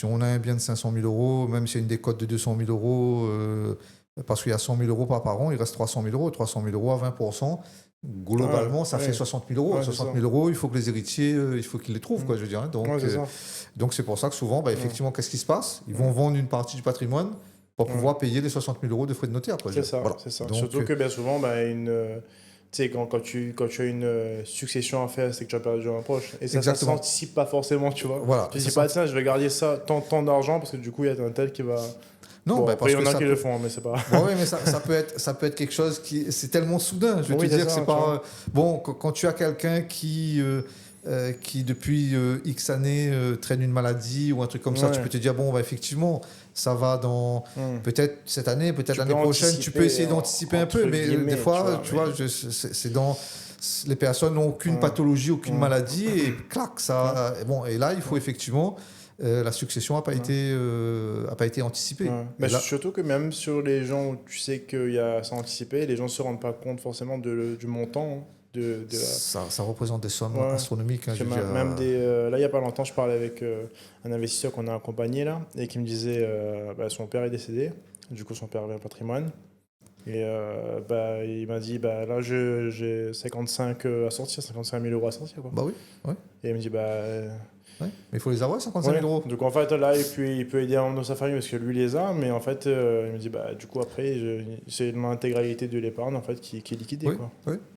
Si on a un bien de 500 000 euros, même s'il y a une décote de 200 000 euros, parce qu'il y a 100 000 euros par an, il reste 300 000 euros. 300 000 euros à 20%, globalement, ça fait 60 000 euros. Ouais, c'est 60 ça. 000 euros, il faut que les héritiers, il faut qu'ils les trouvent, quoi, je veux dire. Hein. Ouais, c'est ça. Donc c'est pour ça que souvent, effectivement, qu'est-ce qui se passe? Ils vont vendre une partie du patrimoine pour pouvoir payer les 60 000 euros de frais de notaire. Quoi, C'est ça, voilà. c'est ça. Donc, Surtout que bien souvent, tu sais, quand tu as une succession à faire, c'est que tu as perdu un proche. Et ça ne exactement. s'anticipe pas forcément, tu vois. Voilà, Tu ne dis pas, tiens, je vais garder ça, tant d'argent, parce que du coup, il y a un tel qui va... Non, Bon, ben, après, parce il y que en a ça qui peut... le font, mais c'est pas... Bon, oui, mais ça peut être quelque chose qui... C'est tellement soudain. Je vais Oui, te c'est dire que ça, c'est tu pas... vois. Bon, quand tu as quelqu'un qui depuis X années, traîne une maladie ou un truc comme ça, tu Ouais. peux te dire, bon, effectivement, ça va dans... Peut-être cette année, peut-être Tu l'année peux prochaine, tu peux essayer anticiper, d'anticiper un peu, entre mais guillemets, des fois, tu vois, mais- c'est dans... Les personnes n'ont aucune pathologie, aucune maladie, et clac, ça... Bon, et là, il faut effectivement... la succession n'a pas été anticipée. Ouais. Mais Et là, surtout que même sur les gens où tu sais qu'il y a ça anticipé, les gens ne se rendent pas compte forcément du montant hein, de la... ça représente des sommes Ouais. astronomiques. Hein, Parce que je veux dire, même là, il n'y a pas longtemps, je parlais avec un investisseur qu'on a accompagné là, et qui me disait son père est décédé, du coup son père avait un patrimoine. Et il m'a dit, là j'ai 55 à sortir, 55 000 euros à sortir. Quoi. Bah oui, ouais, Et il me dit, ouais. Mais il faut les avoir, 55 000 euros. donc en fait là il peut aider un membre de sa famille parce que lui les a, mais en fait il me dit, du coup après c'est l'intégralité de l'épargne en fait qui est liquidée. Oui, Quoi. oui.